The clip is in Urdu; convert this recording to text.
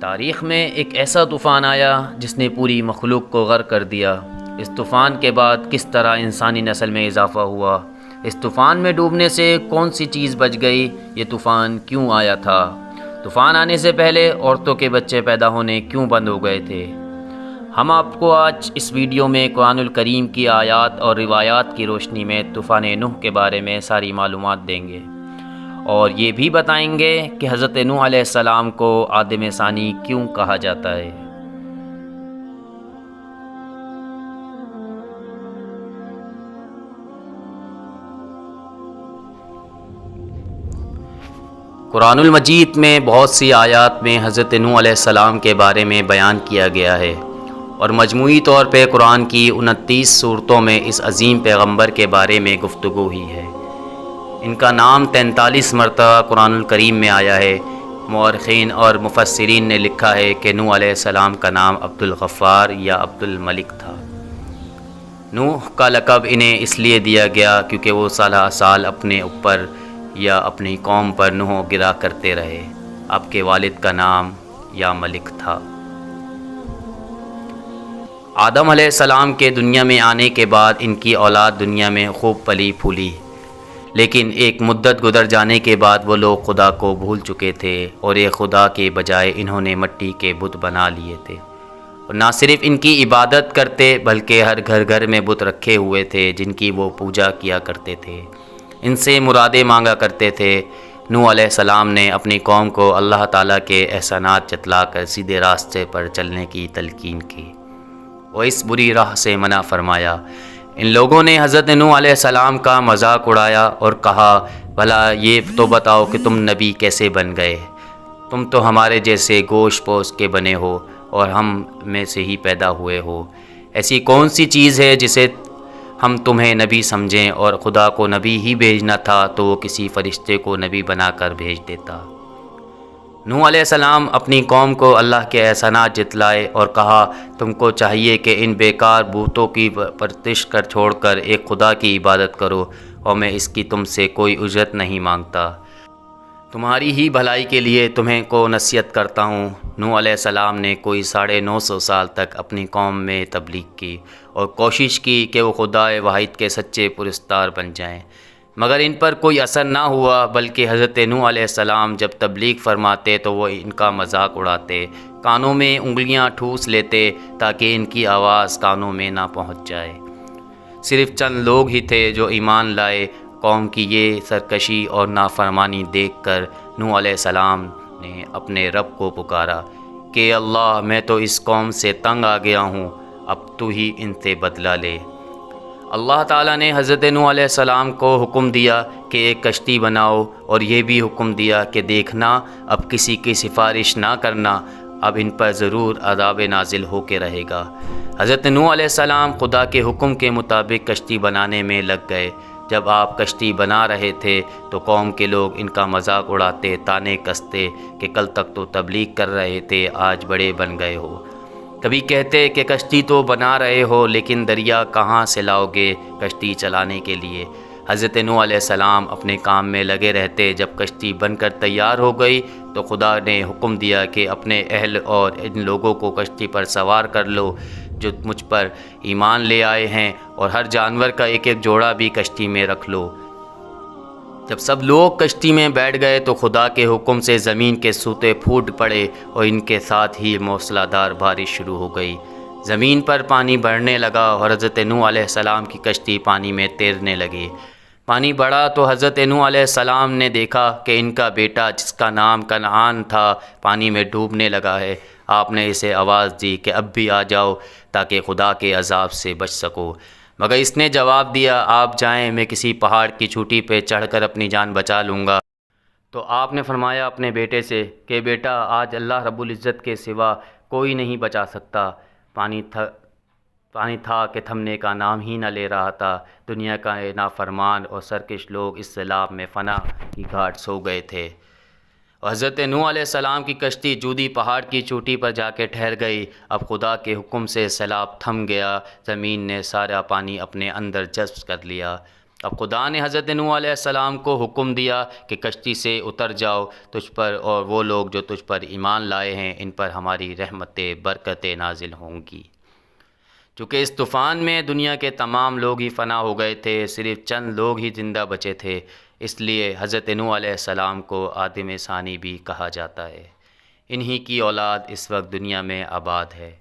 تاریخ میں ایک ایسا طوفان آیا جس نے پوری مخلوق کو غرق کر دیا۔ اس طوفان کے بعد کس طرح انسانی نسل میں اضافہ ہوا، اس طوفان میں ڈوبنے سے کون سی چیز بچ گئی، یہ طوفان کیوں آیا تھا، طوفان آنے سے پہلے عورتوں کے بچے پیدا ہونے کیوں بند ہو گئے تھے۔ ہم آپ کو آج اس ویڈیو میں قرآن الکریم کی آیات اور روایات کی روشنی میں طوفان نوح کے بارے میں ساری معلومات دیں گے، اور یہ بھی بتائیں گے کہ حضرت نوح علیہ السلام کو آدم ثانی کیوں کہا جاتا ہے۔ قرآن المجید میں بہت سی آیات میں حضرت نوح علیہ السلام کے بارے میں بیان کیا گیا ہے، اور مجموعی طور پہ قرآن کی 29 سورتوں میں اس عظیم پیغمبر کے بارے میں گفتگو ہوئی ہے۔ ان کا نام 43 مرتبہ قرآن الکریم میں آیا ہے۔ مورخین اور مفسرین نے لکھا ہے کہ نوح علیہ السلام کا نام عبد الغفار یا عبد الملک تھا۔ نوح کا لقب انہیں اس لیے دیا گیا کیونکہ وہ سالہ سال اپنے اوپر یا اپنی قوم پر نوح گرا کرتے رہے۔ آپ کے والد کا نام یا ملک تھا۔ آدم علیہ السلام کے دنیا میں آنے کے بعد ان کی اولاد دنیا میں خوب پلی پھولی، لیکن ایک مدت گزر جانے کے بعد وہ لوگ خدا کو بھول چکے تھے، اور ایک خدا کے بجائے انہوں نے مٹی کے بت بنا لیے تھے، اور نہ صرف ان کی عبادت کرتے بلکہ ہر گھر گھر میں بت رکھے ہوئے تھے جن کی وہ پوجا کیا کرتے تھے، ان سے مرادیں مانگا کرتے تھے۔ نوح علیہ السلام نے اپنی قوم کو اللہ تعالیٰ کے احسانات جتلا کر سیدھے راستے پر چلنے کی تلقین کی، اور اس بری راہ سے منع فرمایا۔ ان لوگوں نے حضرت نوح علیہ السلام کا مذاق اڑایا اور کہا، بھلا یہ تو بتاؤ کہ تم نبی کیسے بن گئے؟ تم تو ہمارے جیسے گوشت پوست کے بنے ہو اور ہم میں سے ہی پیدا ہوئے ہو۔ ایسی کون سی چیز ہے جسے ہم تمہیں نبی سمجھیں؟ اور خدا کو نبی ہی بھیجنا تھا تو وہ کسی فرشتے کو نبی بنا کر بھیج دیتا۔ نوح علیہ السلام اپنی قوم کو اللہ کے احسانات جتلائے اور کہا، تم کو چاہیے کہ ان بیکار بتوں کی پرستش کر چھوڑ کر ایک خدا کی عبادت کرو، اور میں اس کی تم سے کوئی اجرت نہیں مانگتا، تمہاری ہی بھلائی کے لیے تمہیں کو نصیحت کرتا ہوں۔ نوح علیہ السلام نے کوئی 950 سال تک اپنی قوم میں تبلیغ کی اور کوشش کی کہ وہ خدائے واحد کے سچے پرستار بن جائیں، مگر ان پر کوئی اثر نہ ہوا، بلکہ حضرت نوح علیہ السلام جب تبلیغ فرماتے تو وہ ان کا مذاق اڑاتے، کانوں میں انگلیاں ٹھوس لیتے تاکہ ان کی آواز کانوں میں نہ پہنچ جائے۔ صرف چند لوگ ہی تھے جو ایمان لائے۔ قوم کی یہ سرکشی اور نافرمانی دیکھ کر نوح علیہ السلام نے اپنے رب کو پکارا کہ اللہ، میں تو اس قوم سے تنگ آ گیا ہوں، اب تو ہی ان سے بدلہ لے۔ اللہ تعالیٰ نے حضرت نوح علیہ السلام کو حکم دیا کہ ایک کشتی بناؤ، اور یہ بھی حکم دیا کہ دیکھنا، اب کسی کی سفارش نہ کرنا، اب ان پر ضرور عذاب نازل ہو کے رہے گا۔ حضرت نوح علیہ السلام خدا کے حکم کے مطابق کشتی بنانے میں لگ گئے۔ جب آپ کشتی بنا رہے تھے تو قوم کے لوگ ان کا مذاق اڑاتے، طعنے کستے کہ کل تک تو تبلیغ کر رہے تھے، آج بڑے بن گئے ہو۔ کبھی کہتے کہ کشتی تو بنا رہے ہو لیکن دریا کہاں سے لاؤ گے کشتی چلانے کے لیے؟ حضرت نوح علیہ السلام اپنے کام میں لگے رہتے۔ جب کشتی بن کر تیار ہو گئی تو خدا نے حکم دیا کہ اپنے اہل اور ان لوگوں کو کشتی پر سوار کر لو جو مجھ پر ایمان لے آئے ہیں، اور ہر جانور کا ایک ایک جوڑا بھی کشتی میں رکھ لو۔ جب سب لوگ کشتی میں بیٹھ گئے تو خدا کے حکم سے زمین کے سوتے پھوٹ پڑے، اور ان کے ساتھ ہی موسلا دھار بارش شروع ہو گئی۔ زمین پر پانی بڑھنے لگا اور حضرت نوح علیہ السلام کی کشتی پانی میں تیرنے لگی۔ پانی بڑھا تو حضرت نوح علیہ السلام نے دیکھا کہ ان کا بیٹا جس کا نام کنعان تھا پانی میں ڈوبنے لگا ہے۔ آپ نے اسے آواز دی کہ اب بھی آ جاؤ تاکہ خدا کے عذاب سے بچ سکو، مگر اس نے جواب دیا، آپ جائیں، میں کسی پہاڑ کی چوٹی پہ چڑھ کر اپنی جان بچا لوں گا۔ تو آپ نے فرمایا اپنے بیٹے سے کہ بیٹا، آج اللہ رب العزت کے سوا کوئی نہیں بچا سکتا۔ پانی تھا کہ تھمنے کا نام ہی نہ لے رہا تھا۔ دنیا کا نافرمان اور سرکش لوگ اس سیلاب میں فنا کی گھاٹ سو گئے تھے، اور حضرت نوح علیہ السلام کی کشتی جودی پہاڑ کی چوٹی پر جا کے ٹھہر گئی۔ اب خدا کے حکم سے سیلاب تھم گیا، زمین نے سارا پانی اپنے اندر جذب کر لیا۔ اب خدا نے حضرت نوح علیہ السلام کو حکم دیا کہ کشتی سے اتر جاؤ تجھ پر اور وہ لوگ جو تجھ پر ایمان لائے ہیں ان پر ہماری رحمتیں برکتیں نازل ہوں گی۔ چونکہ اس طوفان میں دنیا کے تمام لوگ ہی فنا ہو گئے تھے، صرف چند لوگ ہی زندہ بچے تھے، اس لیے حضرت نوح علیہ السلام کو آدم ثانی بھی کہا جاتا ہے۔ انہی کی اولاد اس وقت دنیا میں آباد ہے۔